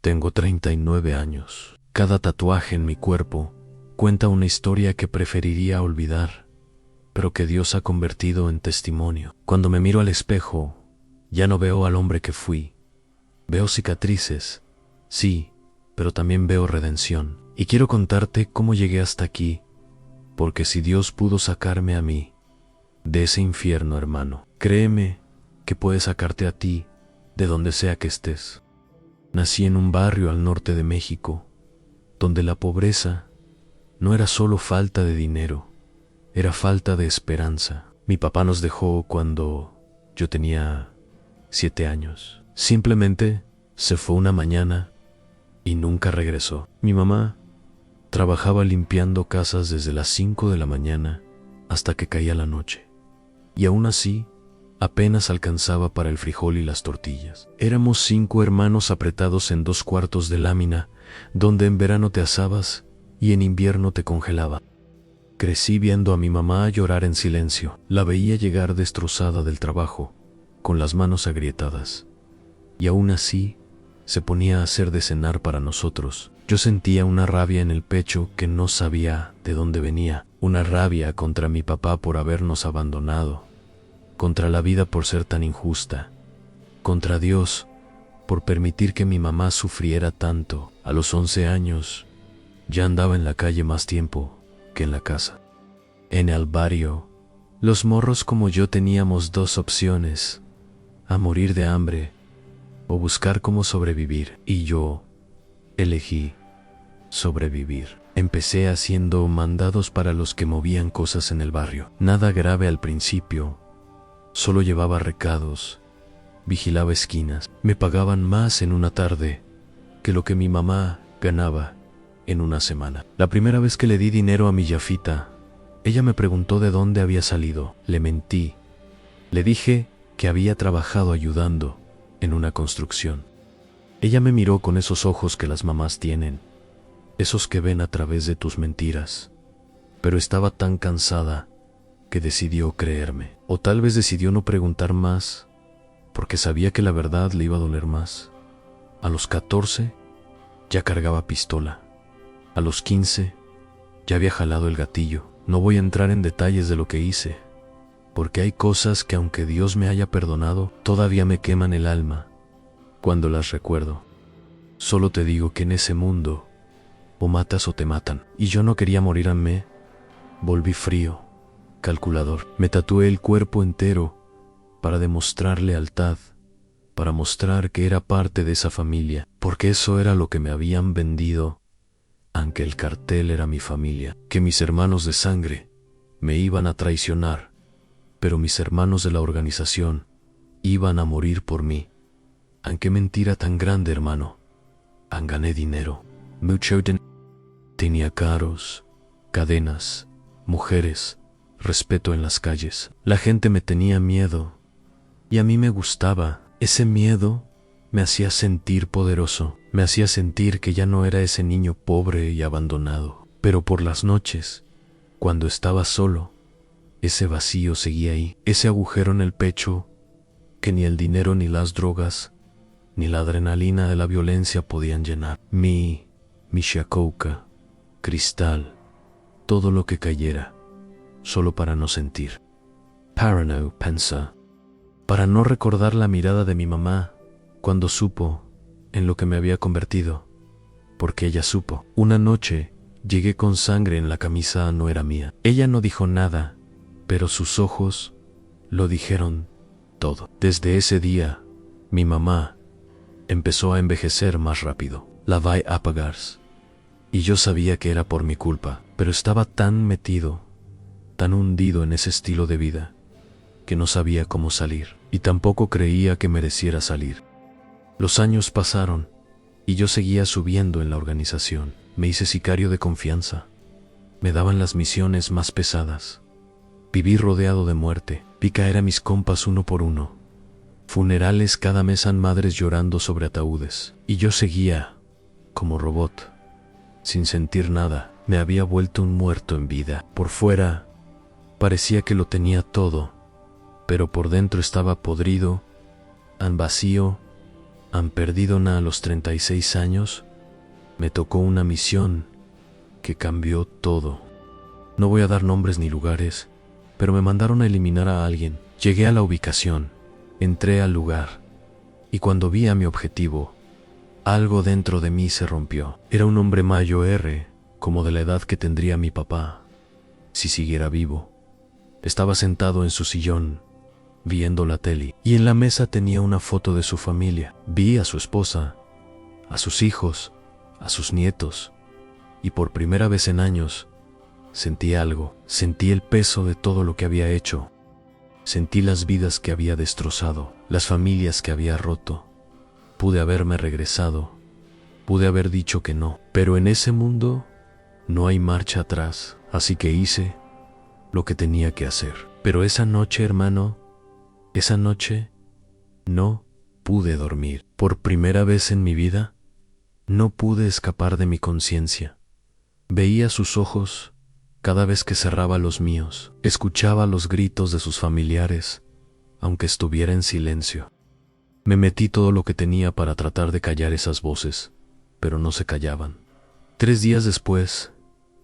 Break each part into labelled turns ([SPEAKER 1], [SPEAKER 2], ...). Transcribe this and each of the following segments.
[SPEAKER 1] Tengo 39 años. Cada tatuaje en mi cuerpo cuenta una historia que preferiría olvidar, pero que Dios ha convertido en testimonio. Cuando me miro al espejo, ya no veo al hombre que fui. Veo cicatrices, sí, pero también veo redención. Y quiero contarte cómo llegué hasta aquí, porque si Dios pudo sacarme a mí de ese infierno, hermano, créeme que puede sacarte a ti de donde sea que estés. Nací en un barrio al norte de México, donde la pobreza no era solo falta de dinero, era falta de esperanza. Mi papá nos dejó cuando yo tenía 7 años. Simplemente se fue una mañana y nunca regresó. Mi mamá trabajaba limpiando casas desde las 5 de la mañana hasta que caía la noche. Y aún así, apenas alcanzaba para el frijol y las tortillas. Éramos 5 hermanos apretados en 2 cuartos de lámina, donde en verano te asabas y en invierno te congelaba. Crecí viendo a mi mamá llorar en silencio. La veía llegar destrozada del trabajo, con las manos agrietadas. Y aún así, se ponía a hacer de cenar para nosotros. Yo sentía una rabia en el pecho que no sabía de dónde venía. Una rabia contra mi papá por habernos abandonado, contra la vida por ser tan injusta, contra Dios por permitir que mi mamá sufriera tanto. A los 11 años, ya andaba en la calle más tiempo que en la casa. En el barrio, los morros como yo teníamos 2 opciones: a morir de hambre o buscar cómo sobrevivir. Y yo elegí sobrevivir. Empecé haciendo mandados para los que movían cosas en el barrio. Nada grave al principio, solo llevaba recados, vigilaba esquinas. Me pagaban más en una tarde que lo que mi mamá ganaba en una semana. La primera vez que le di dinero a mi Yafita, ella me preguntó de dónde había salido. Le mentí. Le dije que había trabajado ayudando en una construcción. Ella me miró con esos ojos que las mamás tienen, esos que ven a través de tus mentiras. Pero estaba tan cansada que decidió creerme. O tal vez decidió no preguntar más, porque sabía que la verdad le iba a doler más. A los 14 ya cargaba pistola. A los 15 ya había jalado el gatillo. No voy a entrar en detalles de lo que hice, porque hay cosas que aunque Dios me haya perdonado, todavía me queman el alma cuando las recuerdo. Solo te digo que en ese mundo o matas o te matan. Y yo no quería morirme. Volví frío, calculador. Me tatué el cuerpo entero para demostrar lealtad, para mostrar que era parte de esa familia, porque eso era lo que me habían vendido, aunque el cartel era mi familia, que mis hermanos de sangre me iban a traicionar, pero mis hermanos de la organización iban a morir por mí. Aunque mentira tan grande, hermano. Gané dinero, mucho dinero. Tenía carros, cadenas, mujeres, respeto en las calles. La gente me tenía miedo y a mí me gustaba. Ese miedo me hacía sentir poderoso, me hacía sentir que ya no era ese niño pobre y abandonado. Pero por las noches, cuando estaba solo, ese vacío seguía ahí, ese agujero en el pecho que ni el dinero ni las drogas ni la adrenalina de la violencia podían llenar. Mi shakouka, cristal, todo lo que cayera, solo para no sentir. Parano, pensa, para no recordar la mirada de mi mamá cuando supo en lo que me había convertido, porque ella supo. Una noche llegué con sangre en la camisa, no era mía. Ella no dijo nada, pero sus ojos lo dijeron todo. Desde ese día, mi mamá empezó a envejecer más rápido. La vai a pagarse. Y yo sabía que era por mi culpa, pero estaba tan metido, tan hundido en ese estilo de vida, que no sabía cómo salir, y tampoco creía que mereciera salir. Los años pasaron, y yo seguía subiendo en la organización. Me hice sicario de confianza. Me daban las misiones más pesadas. Viví rodeado de muerte. Vi caer a mis compas uno por uno. Funerales cada mes, madres llorando sobre ataúdes. Y yo seguía, como robot, sin sentir nada. Me había vuelto un muerto en vida. Por fuera, parecía que lo tenía todo, pero por dentro estaba podrido, vacío Han perdido a los 36 años, me tocó una misión que cambió todo. No voy a dar nombres ni lugares, pero me mandaron a eliminar a alguien. Llegué a la ubicación, entré al lugar, y cuando vi a mi objetivo, algo dentro de mí se rompió. Era un hombre mayor, como de la edad que tendría mi papá, si siguiera vivo. Estaba sentado en su sillón, viendo la tele, y en la mesa tenía una foto de su familia. Vi a su esposa, a sus hijos, a sus nietos, y por primera vez en años, sentí algo. Sentí el peso de todo lo que había hecho. Sentí las vidas que había destrozado, las familias que había roto. Pude haberme regresado, pude haber dicho que no, pero en ese mundo no hay marcha atrás, así que hice lo que tenía que hacer. Pero esa noche, hermano, esa noche no pude dormir. Por primera vez en mi vida, no pude escapar de mi conciencia. Veía sus ojos cada vez que cerraba los míos. Escuchaba los gritos de sus familiares, aunque estuviera en silencio. Me metí todo lo que tenía para tratar de callar esas voces, pero no se callaban. 3 días después,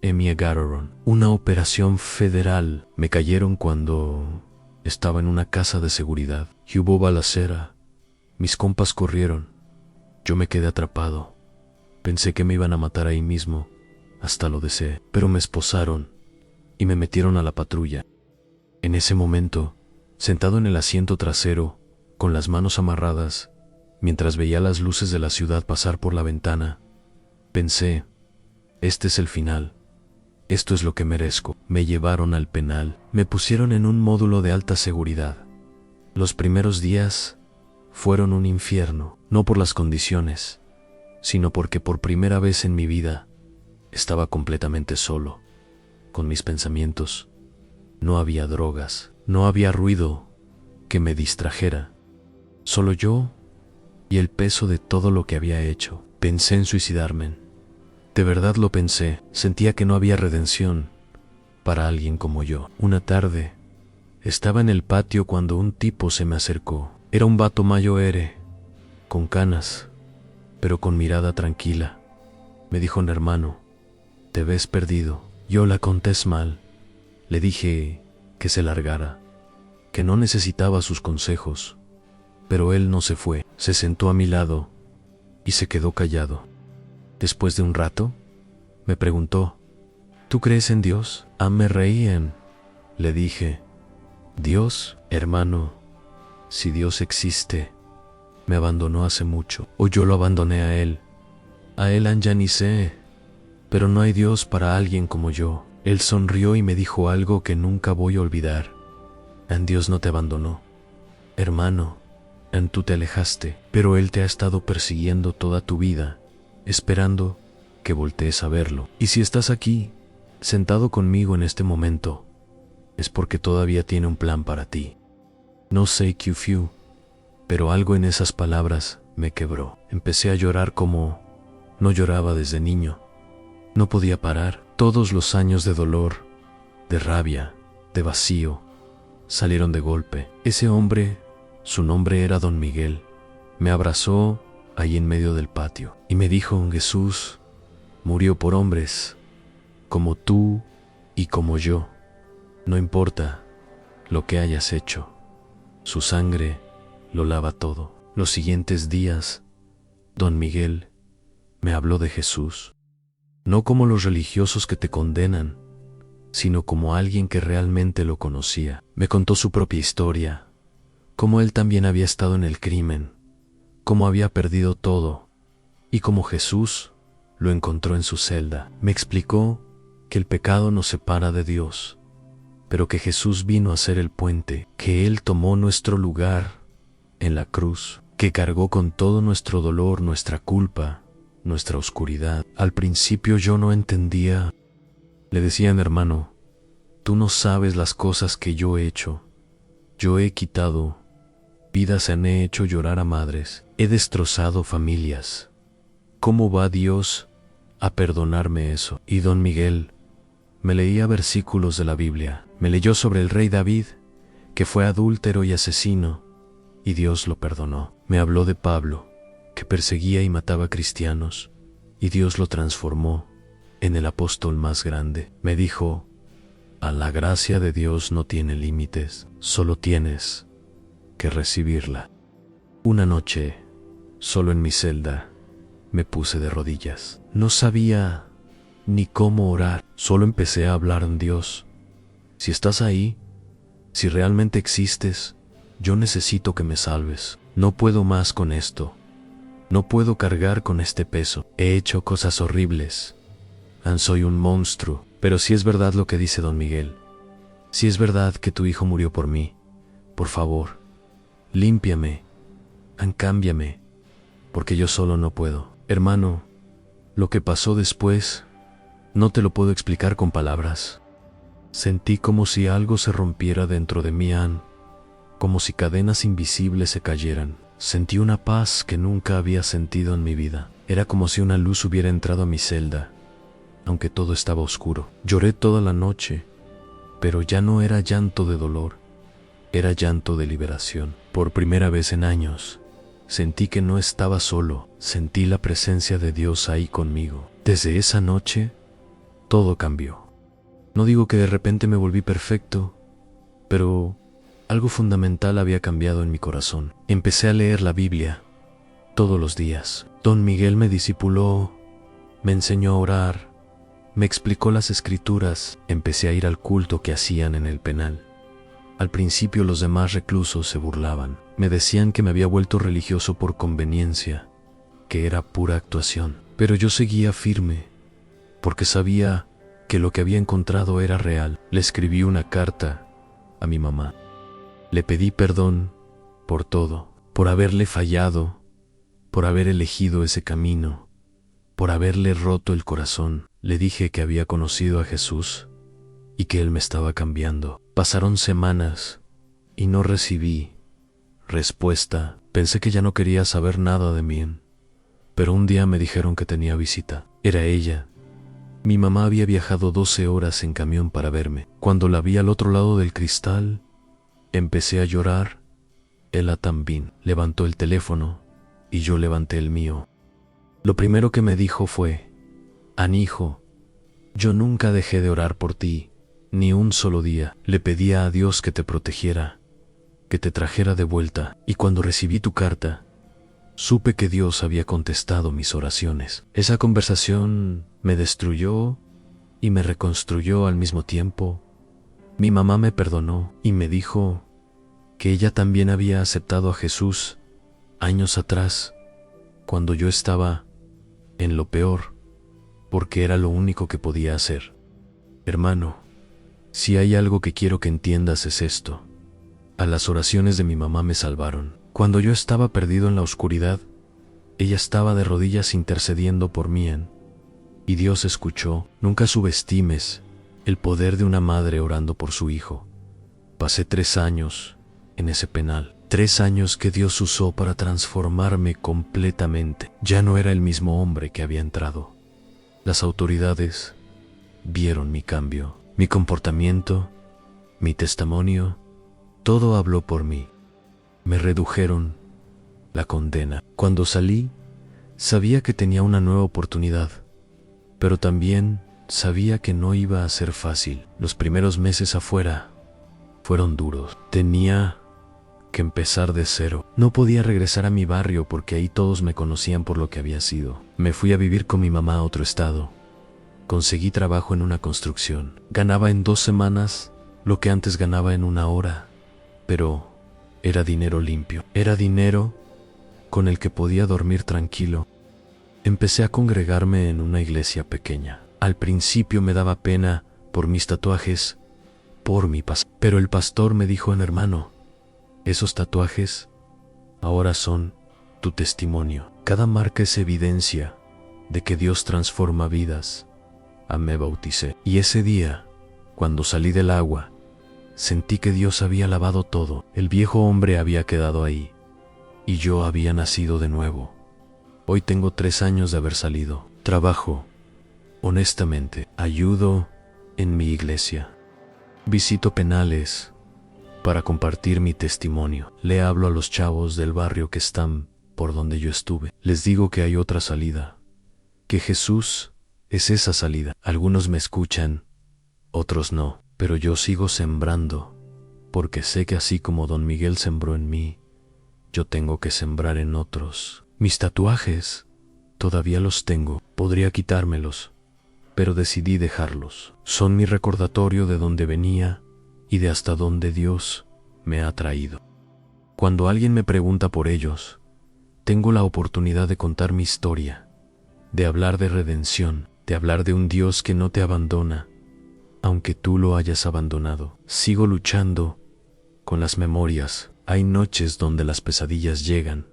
[SPEAKER 1] Emi agarraron una operación federal. Me cayeron cuando estaba en una casa de seguridad y hubo balacera. Mis compas corrieron. Yo me quedé atrapado. Pensé que me iban a matar ahí mismo. Hasta lo deseé, pero me esposaron y me metieron a la patrulla. En ese momento, sentado en el asiento trasero, con las manos amarradas, mientras veía las luces de la ciudad pasar por la ventana, pensé, este es el final, esto es lo que merezco. Me llevaron al penal, me pusieron en un módulo de alta seguridad. Los primeros días fueron un infierno, no por las condiciones, sino porque por primera vez en mi vida estaba completamente solo, con mis pensamientos. No había drogas, no había ruido que me distrajera. Solo yo y el peso de todo lo que había hecho. Pensé en suicidarme. De verdad lo pensé. Sentía que no había redención para alguien como yo. Una tarde, estaba en el patio cuando un tipo se me acercó. Era un vato mayor, con canas, pero con mirada tranquila. Me dijo, hermano, te ves perdido. Yo la conté mal. Le dije que se largara, que no necesitaba sus consejos. Pero él no se fue, se sentó a mi lado y se quedó callado. Después de un rato, me preguntó, ¿tú crees en Dios? Me reían. Le dije, Dios, hermano, si Dios existe, me abandonó hace mucho, o yo lo abandoné a él. A él ya ni sé, pero no hay Dios para alguien como yo. Él sonrió y me dijo algo que nunca voy a olvidar. Dios no te abandonó, hermano. Tú te alejaste, pero Él te ha estado persiguiendo toda tu vida, esperando que voltees a verlo. Y si estás aquí, sentado conmigo en este momento, es porque todavía tiene un plan para ti. No sé qué fue, pero algo en esas palabras me quebró. Empecé a llorar como no lloraba desde niño. No podía parar. Todos los años de dolor, de rabia, de vacío, salieron de golpe. Ese hombre, su nombre era Don Miguel, me abrazó ahí en medio del patio y me dijo, Jesús murió por hombres como tú y como yo. No importa lo que hayas hecho, su sangre lo lava todo. Los siguientes días, Don Miguel me habló de Jesús, no como los religiosos que te condenan, sino como alguien que realmente lo conocía. Me contó su propia historia, cómo él también había estado en el crimen, cómo había perdido todo, y cómo Jesús lo encontró en su celda. Me explicó que el pecado nos separa de Dios, pero que Jesús vino a ser el puente, que Él tomó nuestro lugar en la cruz, que cargó con todo nuestro dolor, nuestra culpa, nuestra oscuridad. Al principio yo no entendía. Le decían, hermano, tú no sabes las cosas que yo he hecho. Yo he quitado vidas, he hecho llorar a madres, he destrozado familias. ¿Cómo va Dios a perdonarme eso? Y Don Miguel me leía versículos de la Biblia. Me leyó sobre el rey David, que fue adúltero y asesino, y Dios lo perdonó. Me habló de Pablo, que perseguía y mataba cristianos, y Dios lo transformó en el apóstol más grande. Me dijo: a la gracia de Dios no tiene límites, solo tienes que recibirla. Una noche, solo en mi celda, me puse de rodillas. No sabía ni cómo orar, solo empecé a hablar en Dios. Si estás ahí, si realmente existes, yo necesito que me salves. No puedo más con esto. No puedo cargar con este peso. He hecho cosas horribles. Soy un monstruo. Pero si es verdad lo que dice don Miguel, si es verdad que tu hijo murió por mí, por favor, límpiame, cámbiame, porque yo solo no puedo. Hermano, lo que pasó después, no te lo puedo explicar con palabras. Sentí como si algo se rompiera dentro de mí, como si cadenas invisibles se cayeran. Sentí una paz que nunca había sentido en mi vida. Era como si una luz hubiera entrado a mi celda, aunque todo estaba oscuro. Lloré toda la noche, pero ya no era llanto de dolor, era llanto de liberación. Por primera vez en años, sentí que no estaba solo, sentí la presencia de Dios ahí conmigo. Desde esa noche, todo cambió. No digo que de repente me volví perfecto, pero algo fundamental había cambiado en mi corazón. Empecé a leer la Biblia todos los días. Don Miguel me discipuló, me enseñó a orar, me explicó las escrituras. Empecé a ir al culto que hacían en el penal. Al principio los demás reclusos se burlaban. Me decían que me había vuelto religioso por conveniencia, que era pura actuación. Pero yo seguía firme, porque sabía que lo que había encontrado era real. Le escribí una carta a mi mamá. Le pedí perdón por todo, por haberle fallado, por haber elegido ese camino, por haberle roto el corazón. Le dije que había conocido a Jesús y que Él me estaba cambiando. Pasaron semanas y no recibí respuesta. Pensé que ya no quería saber nada de mí, pero un día me dijeron que tenía visita. Era ella. Mi mamá había viajado 12 horas en camión para verme. Cuando la vi al otro lado del cristal, empecé a llorar. Ella también levantó el teléfono y yo levanté el mío. Lo primero que me dijo fue: hijo, yo nunca dejé de orar por ti, ni un solo día. Le pedía a Dios que te protegiera, que te trajera de vuelta. Y cuando recibí tu carta, supe que Dios había contestado mis oraciones. Esa conversación me destruyó y me reconstruyó al mismo tiempo. Mi mamá me perdonó y me dijo que ella también había aceptado a Jesús años atrás, cuando yo estaba en lo peor, porque era lo único que podía hacer. Hermano, si hay algo que quiero que entiendas es esto: a las oraciones de mi mamá me salvaron. Cuando yo estaba perdido en la oscuridad, ella estaba de rodillas intercediendo por mí, y Dios escuchó. Nunca subestimes el poder de una madre orando por su hijo. Pasé 3 años en ese penal. 3 años que Dios usó para transformarme completamente. Ya no era el mismo hombre que había entrado. Las autoridades vieron mi cambio, mi comportamiento, mi testimonio. Todo habló por mí. Me redujeron la condena. Cuando salí, sabía que tenía una nueva oportunidad, pero también sabía que no iba a ser fácil. Los primeros meses afuera fueron duros. Tenía que empezar de cero. No podía regresar a mi barrio porque ahí todos me conocían por lo que había sido. Me fui a vivir con mi mamá a otro estado. Conseguí trabajo en una construcción. Ganaba en 2 semanas lo que antes ganaba en 1 hora, pero era dinero limpio. Era dinero con el que podía dormir tranquilo. Empecé a congregarme en una iglesia pequeña. Al principio me daba pena por mis tatuajes, por mi pasado. Pero el pastor me dijo: hermano, esos tatuajes ahora son tu testimonio. Cada marca es evidencia de que Dios transforma vidas. Me bauticé. Y ese día, cuando salí del agua, sentí que Dios había lavado todo. El viejo hombre había quedado ahí, y yo había nacido de nuevo. Hoy tengo 3 años de haber salido. Trabajo honestamente. Ayudo en mi iglesia. Visito penales para compartir mi testimonio. Le hablo a los chavos del barrio que están por donde yo estuve. Les digo que hay otra salida, que Jesús es esa salida. Algunos me escuchan, otros no, pero yo sigo sembrando, porque sé que así como Don Miguel sembró en mí, yo tengo que sembrar en otros. Mis tatuajes todavía los tengo, podría quitármelos, pero decidí dejarlos. Son mi recordatorio de dónde venía y de hasta dónde Dios me ha traído. Cuando alguien me pregunta por ellos, tengo la oportunidad de contar mi historia, de hablar de redención, de hablar de un Dios que no te abandona, aunque tú lo hayas abandonado. Sigo luchando con las memorias. Hay noches donde las pesadillas llegan,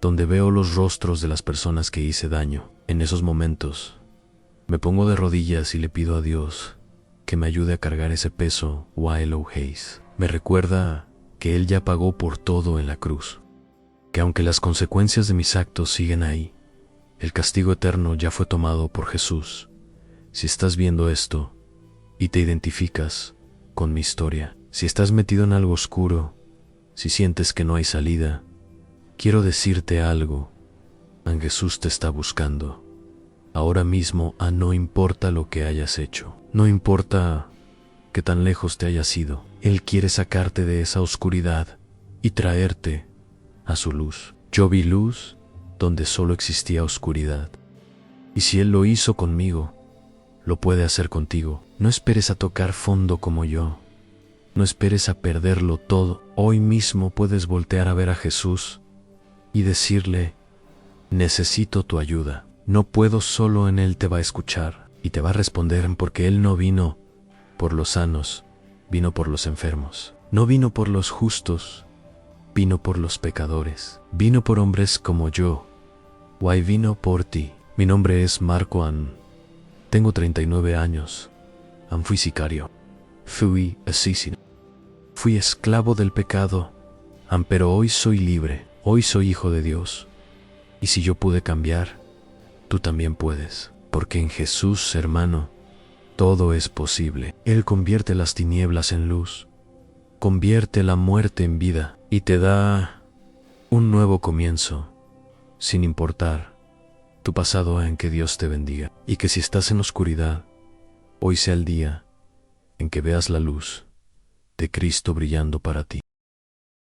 [SPEAKER 1] donde veo los rostros de las personas que hice daño. En esos momentos, me pongo de rodillas y le pido a Dios que me ayude a cargar ese peso. Waylon Hayes me recuerda que Él ya pagó por todo en la cruz, que aunque las consecuencias de mis actos siguen ahí, el castigo eterno ya fue tomado por Jesús. Si estás viendo esto y te identificas con mi historia, si estás metido en algo oscuro, si sientes que no hay salida, quiero decirte algo. Jesús te está buscando. Ahora mismo, no importa lo que hayas hecho, no importa que tan lejos te hayas ido, Él quiere sacarte de esa oscuridad y traerte a su luz. Yo vi luz donde solo existía oscuridad. Y si Él lo hizo conmigo, lo puede hacer contigo. No esperes a tocar fondo como yo. No esperes a perderlo todo. Hoy mismo puedes voltear a ver a Jesús y decirle: necesito tu ayuda. No puedo solo, en Él te va a escuchar y te va a responder, porque Él no vino por los sanos, vino por los enfermos. No vino por los justos, vino por los pecadores. Vino por hombres como yo. Why vino por ti. Mi nombre es Marco An. Tengo 39 años. Fui sicario. Fui asesino. Fui esclavo del pecado. Pero hoy soy libre. Hoy soy hijo de Dios. Y si yo pude cambiar, tú también puedes. Porque en Jesús, hermano, todo es posible. Él convierte las tinieblas en luz, convierte la muerte en vida y te da un nuevo comienzo, sin importar tu pasado. En que Dios te bendiga y que si estás en oscuridad, hoy sea el día en que veas la luz de Cristo brillando para ti.